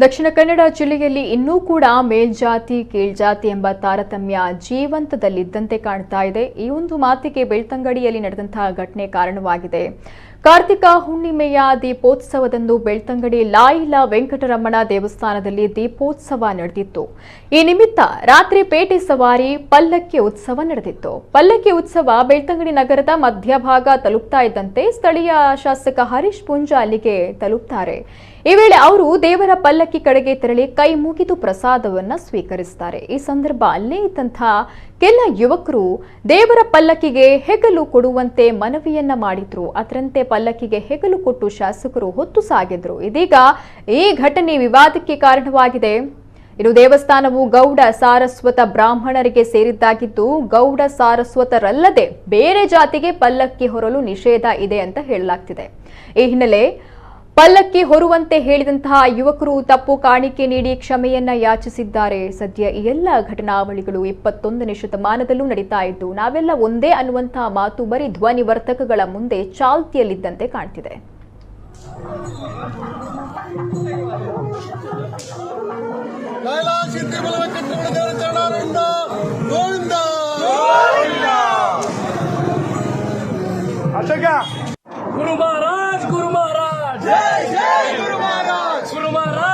ದಕ್ಷಿಣ ಕನ್ನಡ ಜಿಲ್ಲೆಯಲ್ಲಿ ಇನ್ನೂ ಕೂಡ ಮೇಲ್ಜಾತಿ ಕೀಳ್ಜಾತಿ ಎಂಬ ತಾರತಮ್ಯ ಜೀವಂತದಲ್ಲಿದ್ದಂತೆ ಕಾಣ್ತಾ ಇದೆ. ಈ ಒಂದು ಮಾತಿಗೆ ಬೆಳ್ತಂಗಡಿಯಲ್ಲಿ ನಡೆದಂತಹ ಘಟನೆ ಕಾರಣವಾಗಿದೆ. ಕಾರ್ತಿಕ ಹುಣ್ಣಿಮೆಯ ದೀಪೋತ್ಸವದಂದು ಬೆಳ್ತಂಗಡಿ ಲಾಯಿಲ ವೆಂಕಟರಮಣ ದೇವಸ್ಥಾನದಲ್ಲಿ ದೀಪೋತ್ಸವ ನಡೆದಿತ್ತು. ಈ ನಿಮಿತ್ತ ರಾತ್ರಿ ಪೇಟೆ ಸವಾರಿ ಪಲ್ಲಕ್ಕಿ ಉತ್ಸವ ನಡೆದಿತ್ತು. ಪಲ್ಲಕ್ಕಿ ಉತ್ಸವ ಬೆಳ್ತಂಗಡಿ ನಗರದ ಮಧ್ಯಭಾಗ ತಲುಪ್ತಾ ಇದ್ದಂತೆ ಸ್ಥಳೀಯ ಶಾಸಕ ಹರೀಶ್ ಪುಂಜ ಅಲ್ಲಿಗೆ ತಲುಪ್ತಾರೆ. ಈ ವೇಳೆ ಅವರು ದೇವರ ಪಲ್ಲಕ್ಕಿ ಕಡೆಗೆ ತೆರಳಿ ಕೈ ಮುಗಿದು ಪ್ರಸಾದವನ್ನ ಸ್ವೀಕರಿಸುತ್ತಾರೆ. ಈ ಸಂದರ್ಭ ಅಲ್ಲೇ ಇದ್ದಂತಹ ಕೆಲ ಯುವಕರು ದೇವರ ಪಲ್ಲಕ್ಕಿಗೆ ಹೆಗಲು ಕೊಡುವಂತೆ ಮನವಿಯನ್ನ ಮಾಡಿದ್ರು. ಅದರಂತೆ ಪಲ್ಲಕ್ಕಿಗೆ ಹೆಗಲು ಕೊಟ್ಟು ಶಾಸಕರು ಹೊತ್ತು ಸಾಗಿದ್ರು. ಇದೀಗ ಈ ಘಟನೆ ವಿವಾದಕ್ಕೆ ಕಾರಣವಾಗಿದೆ. ಇನ್ನು ದೇವಸ್ಥಾನವು ಗೌಡ ಸಾರಸ್ವತ ಬ್ರಾಹ್ಮಣರಿಗೆ ಸೇರಿದ್ದಾಗಿದ್ದು, ಗೌಡ ಸಾರಸ್ವತರಲ್ಲದೆ ಬೇರೆ ಜಾತಿಗೆ ಪಲ್ಲಕ್ಕಿ ಹೊರಲು ನಿಷೇಧ ಇದೆ ಅಂತ ಹೇಳಲಾಗ್ತಿದೆ. ಈ ಹಿನ್ನೆಲೆ ಪಲ್ಲಕ್ಕಿ ಹೊರುವಂತೆ ಹೇಳಿದಂತಹ ಯುವಕರು ತಪ್ಪು ಕಾಣಿಕೆ ನೀಡಿ ಕ್ಷಮೆಯನ್ನ ಯಾಚಿಸಿದ್ದಾರೆ. ಸದ್ಯ ಈ ಎಲ್ಲ ಘಟನಾವಳಿಗಳು 21ನೇ ಶತಮಾನದಲ್ಲೂ ನಡೀತಾ ಇದ್ದು, ನಾವೆಲ್ಲ ಒಂದೇ ಅನ್ನುವಂತಹ ಮಾತು ಬರೀ ಧ್ವನಿವರ್ಧಕಗಳ ಮುಂದೆ ಚಾಲ್ತಿಯಲ್ಲಿದ್ದಂತೆ ಕಾಣ್ತಿದೆ. गुरु महाराज जय जय गुरु महाराज